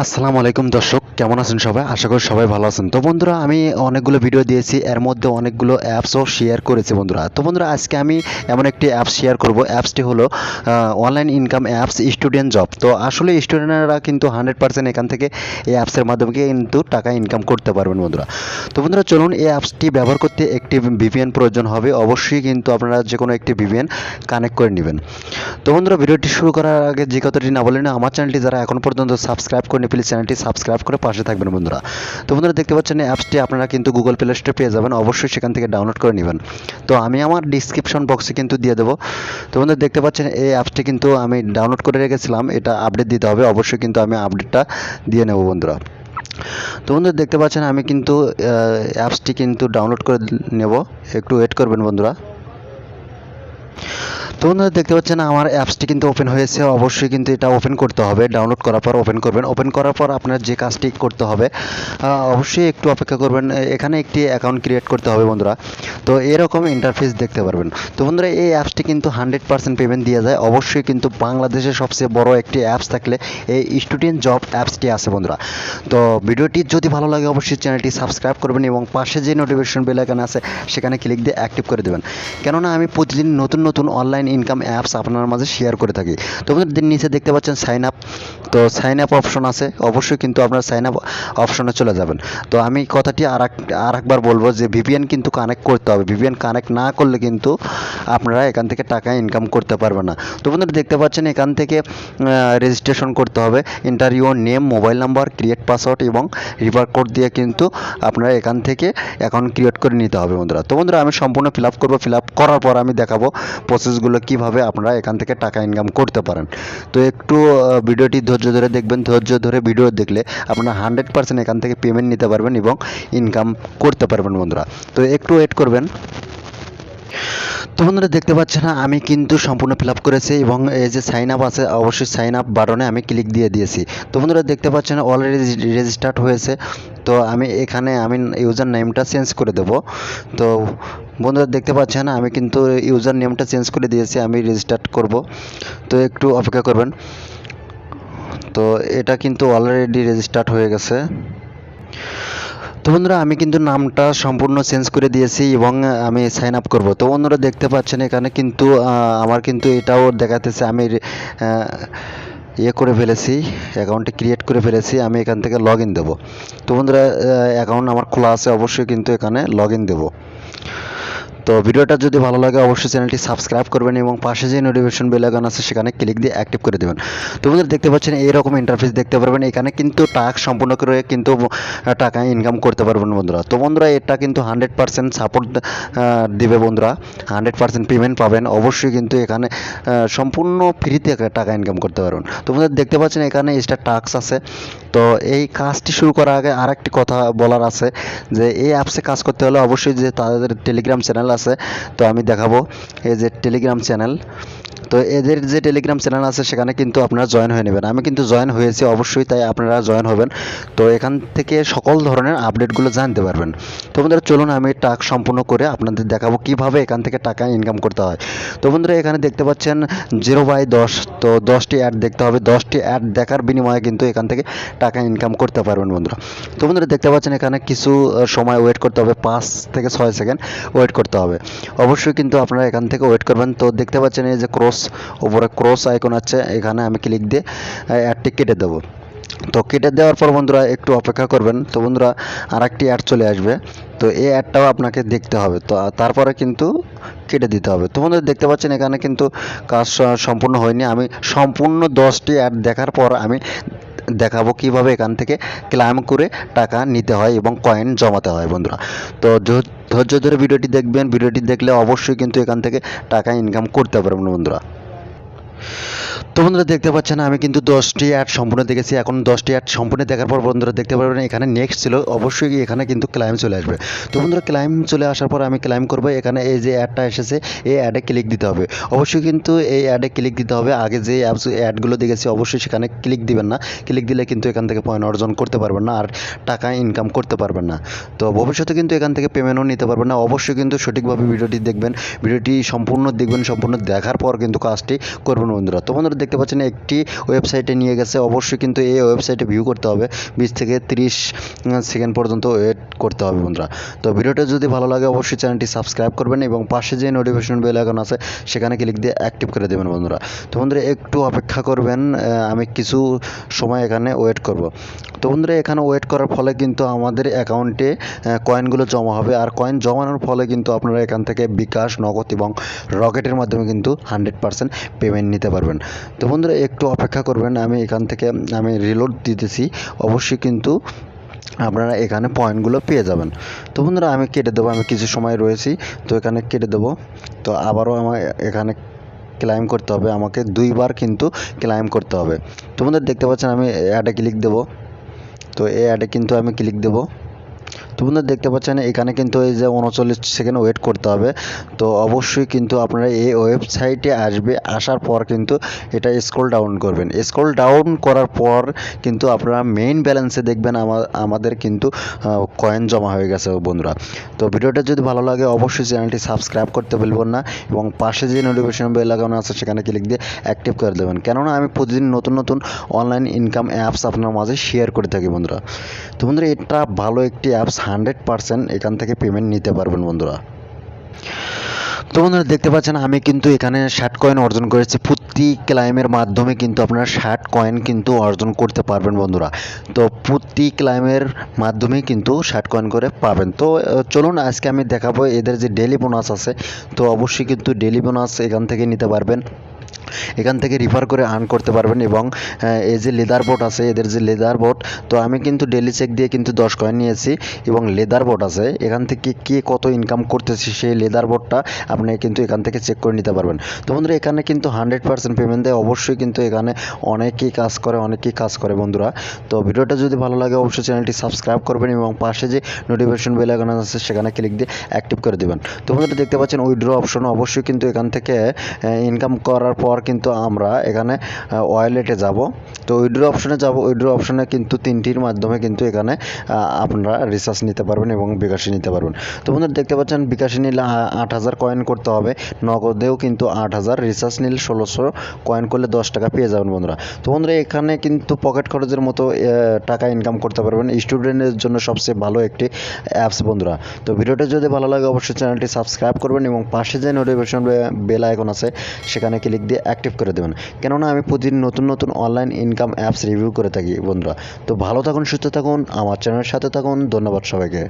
আসসালামু আলাইকুম দর্শক, কেমন আছেন সবাই? আশা করি সবাই ভালো আছেন। তো বন্ধুরা, আমি অনেকগুলো ভিডিও দিয়েছি, এর মধ্যে অনেকগুলো অ্যাপসও শেয়ার করেছি বন্ধুরা। তো বন্ধুরা, আজকে আমি এমন একটি অ্যাপস শেয়ার করব। অ্যাপসটি হলো online income apps student job. তো আসলে স্টুডেন্টরা কিন্তু 100% এখান থেকে এই অ্যাপসের মাধ্যমে কিন্তু টাকা ইনকাম করতে পারবেন বন্ধুরা। তো বন্ধুরা, চলুন এই অ্যাপসটি ব্যবহার করতে একটি ভিপিএন প্রয়োজন হবে। অবশ্যই কিন্তু আপনারা যে কোনো একটি ভিপিএন কানেক্ট করে নেবেন। তো বন্ধুরা, ভিডিওটি শুরু করার আগে যে কথাটি না বলেন, আমার চ্যানেলটি যারা এখন পর্যন্ত সাবস্ক্রাইব করেনি, প্লিজ চ্যানেলটি সাবস্ক্রাইব করে পাশে থাকবেন বন্ধুরা। তো বন্ধুরা, দেখতে পাচ্ছেন এই অ্যাপসটি আপনারা কিন্তু গুগল প্লে স্টোরে পেয়ে যাবেন। অবশ্যই সেখান থেকে ডাউনলোড করে নেবেন। তো আমি আমার ডিসক্রিপশন বক্সে কিন্তু দিয়ে দেবো। তো বন্ধুরা, দেখতে পাচ্ছেন এই অ্যাপসটি কিন্তু আমি ডাউনলোড করে রেখেছিলাম। এটা আপডেট দিতে হবে, অবশ্যই কিন্তু আমি আপডেটটা দিয়ে নেব বন্ধুরা। তো বন্ধুরা, দেখতে পাচ্ছেন আমি কিন্তু অ্যাপসটি কিন্তু ডাউনলোড করে নেব। একটু ওয়েট করবেন বন্ধুরা। তো বন্ধুরা, দেখতে পাচ্ছেন আমার অ্যাপসটি কিন্তু ওপেন হয়েছে। অবশ্যই কিন্তু এটা ওপেন করতে হবে। ডাউনলোড করার পর ওপেন করবেন। ওপেন করার পর আপনার যে কাজটি করতে হবে, অবশ্যই একটু অপেক্ষা করবেন। এখানে একটি অ্যাকাউন্ট ক্রিয়েট করতে হবে বন্ধুরা। তো এরকম ইন্টারফেস দেখতে পারবেন। তো বন্ধুরা, এই অ্যাপসটি কিন্তু 100% পেমেন্ট দিয়ে যায়। অবশ্যই কিন্তু বাংলাদেশের সবচেয়ে বড় একটি অ্যাপস থাকলে এই স্টুডেন্ট জব অ্যাপসটি আছে বন্ধুরা। তো ভিডিওটি যদি ভালো লাগে অবশ্যই চ্যানেলটি সাবস্ক্রাইব করবেন এবং পাশে যে নোটিফিকেশন বেল আইকন আছে সেখানে ক্লিক দিয়ে অ্যাক্টিভ করে দেবেন। কেননা আমি প্রতিদিন নতুন নতুন অনলাইন ইনকাম অ্যাপস আপনার মাঝে শেয়ার করে থাকি। তো বন্ধুরা, নিচে দেখতে পাচ্ছেন সাইন আপ। তো সাইন আপ অপশন আছে, অবশ্যই কিন্তু আপনার সাইন আপ অপশনে চলে যাবেন। তো আমি কথাটি আর একবার বলবো যে ভিপিএন কিন্তু কানেক্ট করতে হবে। ভিপিএন কানেক্ট না করলে কিন্তু আপনারা এখান থেকে টাকা ইনকাম করতে পারবেন না। তো বন্ধুরা, দেখতে পাচ্ছেন এখান থেকে রেজিস্ট্রেশন করতে হবে। Enter your name, mobile number, create password এবং রিভার কোড দিয়ে কিন্তু আপনারা এখান থেকে অ্যাকাউন্ট ক্রিয়েট করে নিতে হবে বন্ধুরা। তো বন্ধুরা, আমি সম্পূর্ণ ফিল আপ করবো। ফিল আপ করার পর আমি দেখাবো প্রসেসগুলো কীভাবে আপনারা এখান থেকে টাকা ইনকাম করতে পারেন। তো একটু ভিডিওটি ধৈর্য ধরে দেখবেন। ধৈর্য ধরে ভিডিও দেখলে আপনারা 100% এখান থেকে পেমেন্ট নিতে পারবেন এবং ইনকাম করতে পারবেন বন্ধুরা। তো একটু ওয়েট করবেন। তো বন্ধুরা, দেখতে পাচ্ছেন আমি কিন্তু সম্পূর্ণ ফিল আপ করেছি এবং এই যে সাইন আপ আছে, অবশ্যই সাইন আপ বাটনে আমি ক্লিক দিয়ে দিয়েছি। তো বন্ধুরা, দেখতে পাচ্ছেন অলরেডি রেজিস্টার্ড হয়েছে। তো আমি এখানে ইউজার নেমটা চেঞ্জ করে দেব। তো বন্ধুরা, দেখতে পাচ্ছেন আমি কিন্তু ইউজার নেমটা চেঞ্জ করে দিয়েছি। আমি রেজিস্টার্ড করব। তো একটু অপেক্ষা করবেন। তো এটা কিন্তু অলরেডি রেজিস্টার্ড হয়ে গেছে। তো বন্ধুরা, আমি কিন্তু নামটা সম্পূর্ণ চেঞ্জ করে দিয়েছি এবং আমি সাইন আপ করব। তো বন্ধুরা, দেখতে পাচ্ছেন এখানে কিন্তু আমার কিন্তু এটাও দেখাতেছে আমি করে ফেলেছি, অ্যাকাউন্টটি ক্রিয়েট করে ফেলেছি। আমি এখান থেকে লগ ইন দেবো। তো বন্ধুরা, অ্যাকাউন্ট আমার খোলা আছে, অবশ্যই কিন্তু এখানে লগ ইন দেবো। তো ভিডিওটা যদি ভালো লাগে অবশ্যই চ্যানেলটি সাবস্ক্রাইব করবেন এবং পাশে যে নোটিফিকেশন বেল আইকন আছে সেখানে ক্লিক দিয়ে অ্যাক্টিভ করে দেবেন। তো বন্ধুরা, দেখতে পাচ্ছেন এইরকম ইন্টারফেস দেখতে পারবেন। এখানে কিন্তু টাস্ক সম্পূর্ণ করে কিন্তু টাকা ইনকাম করতে পারবেন বন্ধুরা। তো বন্ধুরা, এটা কিন্তু 100% সাপোর্ট দিবে বন্ধুরা। 100% পেমেন্ট পাবেন। অবশ্যই কিন্তু এখানে সম্পূর্ণ ফ্রিতে টাকা ইনকাম করতে পারবেন। তো বন্ধুরা, দেখতে পাচ্ছেন এখানে এক্সট্রা টাস্ক আছে। তো এই কাজটি শুরু করার আগে আর একটি কথা বলার আছে যে এই অ্যাপসে কাজ করতে হলে অবশ্যই যে তাদের টেলিগ্রাম চ্যানেল আছে। তো আমি দেখাবো এই যে টেলিগ্রাম চ্যানেল। তো এদের যে টেলিগ্রাম চ্যানেল আছে সেখানে কিন্তু আপনারা জয়েন হয়ে নেবেন। আমি কিন্তু জয়েন হয়েছি, অবশ্যই তাই আপনারা জয়েন হবেন। তো এখান থেকে সকল ধরনের আপডেটগুলো জানতে পারবেন। তো বন্ধুরা, চলুন আমি টাস্ক সম্পূর্ণ করে আপনাদের দেখাবো কিভাবে এখান থেকে টাকা ইনকাম করতে হয়। তো বন্ধুরা, এখানে দেখতে পাচ্ছেন 0/10। তো 10টি অ্যাড দেখতে হবে। 10টি অ্যাড দেখার বিনিময়ে কিন্তু এখান থেকে টাকা ইনকাম করতে পারবেন বন্ধুরা। তো বন্ধুরা, দেখতে পাচ্ছেন এখানে কিছু সময় ওয়েট করতে হবে, 5 থেকে 6 সেকেন্ড ওয়েট করতে হবে। অবশ্যই কিন্তু আপনারা এখান থেকে ওয়েট করবেন। তো দেখতে পাচ্ছেন এই যে উপরে ক্রস আইকন আছে, এখানে আমি ক্লিক দিয়ে অ্যাডটি কেটে দেবো। তো কেটে দেওয়ার পর বন্ধুরা একটু অপেক্ষা করবেন। তো বন্ধুরা, আর একটি অ্যাড চলে আসবে। তো এই অ্যাডটাও আপনাকে দেখতে হবে। তো তারপরে কিন্তু কেটে দিতে হবে। তো বন্ধুরা, দেখতে পাচ্ছেন এখানে কিন্তু কাজ সম্পূর্ণ হয়নি। আমি সম্পূর্ণ 10টি অ্যাড দেখার পর আমি দেখাবো কিভাবে এখান থেকে ক্লেম করে টাকা নিতে হয় এবং কয়েন জমাতে হয় বন্ধুরা। তো ধৈর্য ধরে ভিডিওটি দেখবেন। ভিডিওটি দেখলে অবশ্যই কিন্তু এখান থেকে টাকা ইনকাম করতে পারবেন বন্ধুরা। তো বন্ধুরা, দেখতে পাচ্ছেন আমি কিন্তু 10টি অ্যাড সম্পূর্ণ দেখেছি। এখন 10টি অ্যাড সম্পূর্ণ দেখার পর বন্ধুরা দেখতে পারবেন এখানে নেক্সট ছিল, অবশ্যই এখানে কিন্তু ক্লাইম চলে আসবে। তো বন্ধুরা, ক্লাইম চলে আসার পর আমি ক্লাইম করবো। এখানে এই যে অ্যাডটা এসেছে এই অ্যাডে ক্লিক দিতে হবে। অবশ্যই কিন্তু এই অ্যাডে ক্লিক দিতে হবে। আগে যে অ্যাডগুলো দেখেছি অবশ্যই সেখানে ক্লিক দিবেন না। ক্লিক দিলে কিন্তু এখান থেকে পয়েন্ট অর্জন করতে পারবেন না আর টাকা ইনকাম করতে পারবেন না। তো ভবিষ্যতে কিন্তু এখান থেকে পেমেন্টও নিতে পারবেন না। অবশ্যই কিন্তু সঠিকভাবে ভিডিওটি দেখবেন। ভিডিওটি সম্পূর্ণ দেখবেন। সম্পূর্ণ দেখার পর কিন্তু কাজটি করবেন বন্ধুরা। তো বন্ধুরা দেখতে পাচ্ছেন একটি ওয়েবসাইটে নিয়ে গেছে, অবশ্যই কিন্তু এই ওয়েবসাইটে ভিউ করতে হবে, 20 থেকে 30 সেকেন্ড পর্যন্ত ওয়েট করতে হবে বন্ধুরা। তো ভিডিওটা যদি ভালো লাগে অবশ্যই চ্যানেলটি সাবস্ক্রাইব করবেন এবং পাশে যে নোটিফিকেশন বেল আইকন আছে সেখানে ক্লিক দিয়ে অ্যাক্টিভ করে দেবেন বন্ধুরা। তো বন্ধুরা একটু অপেক্ষা করবেন, আমি কিছু সময় এখানে ওয়েট করব। তো বন্ধুরা এখানে ওয়েট করার ফলে কিন্তু আমাদের অ্যাকাউন্টে কয়েনগুলো জমা হবে, আর কয়েন জমানোর ফলে কিন্তু আপনারা এখান থেকে বিকাশ, নগদ এবং রকেটের মাধ্যমে কিন্তু 100% পেমেন্ট নিতে পারবেন। তো বন্ধুরা একটু অপেক্ষা করবেন, আমি এখান থেকে আমি রিলোড দিতেছি, অবশ্যই কিন্তু আপনারা এখানে পয়েন্টগুলো পেয়ে যাবেন। তো বন্ধুরা আমি কেটে দেবো, আমি কিছু সময় রয়েছি, তো এখানে কেটে দেবো। তো আবারও আমার এখানে ক্লাইম করতে হবে, আমাকে 2বার কিন্তু ক্লাইম করতে হবে। তো বন্ধুরা দেখতে পাচ্ছেন আমি অ্যাডে ক্লিক দেবো, তো এই অ্যাডে কিন্তু আমি ক্লিক দেবো। তো বন্ধুরা দেখতে পাচ্ছেন এখানে কিন্তু এই যে 39 সেকেন্ড ওয়েট করতে হবে। তো অবশ্যই কিন্তু আপনারা এই ওয়েবসাইটে আসার পর কিন্তু এটা স্ক্রল ডাউন করবেন, স্ক্রল ডাউন করার পর কিন্তু আপনারা মেইন ব্যালেন্সে দেখবেন আমাদের কিন্তু কয়েন জমা হয়ে গেছে বন্ধুরা। তো ভিডিওটা যদি ভালো লাগে অবশ্যই চ্যানেলটি সাবস্ক্রাইব করতে ভুলবেন না এবং পাশে যে নোটিফিকেশন বেল লাগানো আছে সেখানে ক্লিক দিয়ে অ্যাক্টিভ করে দেবেন, কেননা আমি প্রতিদিন নতুন নতুন অনলাইন ইনকাম অ্যাপস আপনার মাঝে শেয়ার করে থাকি বন্ধুরা। তো বন্ধুরা এটা ভালো একটি অ্যাপস, 100% এখান থেকে পেমেন্ট নিতে পারবেন বন্ধুরা। তো বন্ধুরা দেখতে পাচ্ছেন আমি কিন্তু এখানে 60 কয়েন অর্জন করেছি, প্রতি ক্লাইমের মাধ্যমে কিন্তু আপনারা 60 কয়েন কিন্তু অর্জন করতে পারবেন বন্ধুরা। তো প্রতি ক্লাইমের মাধ্যমেই কিন্তু 60 কয়েন করে পাবেন। তো চলুন আজকে আমি দেখাবো এদের যে ডেলি বোনাস আছে, তো অবশ্যই কিন্তু ডেলি বোনাস এখান থেকে নিতে পারবেন, এখান থেকে রিফার করে আর্ন করতে পারবেন এবং এই যে লেদার বোট আছে, এদের যে লেদার বোট, তো আমি কিন্তু ডেলি চেক দিয়ে কিন্তু 10 কয়েন নিয়েছি এবং লেদার বোট আছে, এখান থেকে কে কত ইনকাম করতেছে সেই লেদার বোটটা আপনি কিন্তু এখান থেকে চেক করে নিতে পারবেন। তো বন্ধুরা এখানে কিন্তু 100% পেমেন্ট দেয়, অবশ্যই কিন্তু এখানে অনেকেই কাজ করে বন্ধুরা। তো ভিডিওটা যদি ভালো লাগে অবশ্যই চ্যানেলটি সাবস্ক্রাইব করবেন এবং পাশে যে নোটিফিকেশন বেল আইকন আছে সেখানে ক্লিক দিয়ে অ্যাক্টিভ করে দেবেন। তো বন্ধুরা দেখতে পাচ্ছেন উইথড্র অপশন, অবশ্যই কিন্তু এখান থেকে ইনকাম করার পর কিন্তু আমরা এখানে ওয়ালেটে যাব। তো উইথড্র অপশনে যাব, উইথড্র অপশনে কিন্তু 3টির মাধ্যমে কিন্তু এখানে আপনারা রিচার্জ নিতে পারবেন এবং বিকাশে নিতে পারবেন। তো বন্ধুরা দেখতে পাচ্ছেন বিকাশে নিলে 8000 কয়েন করতে হবে, নগদেও কিন্তু 8000, রিচার্জ নিলে 1600 কয়েন করলে 10 টাকা পেয়ে যাবেন বন্ধুরা। তো বন্ধুরা এখানে কিন্তু পকেট খরচের মতো টাকা ইনকাম করতে পারবেন, স্টুডেন্টের জন্য সবচেয়ে ভালো একটি অ্যাপস বন্ধুরা। তো ভিডিওটা যদি ভালো লাগে অবশ্যই চ্যানেলটি সাবস্ক্রাইব করবেন এবং পাশে যে নোটিফিকেশন বেল আইকন আছে সেখানে ক্লিক দিয়ে অ্যাক্টিভ করে দেবেন, কেননা আমি প্রতিদিন নতুন নতুন অনলাইন ইনকাম অ্যাপস রিভিউ করে থাকি বন্ধুরা। তো ভালো থাকুন, সুস্থ থাকুন, আমার চ্যানেলের সাথে থাকুন, ধন্যবাদ সবাইকে।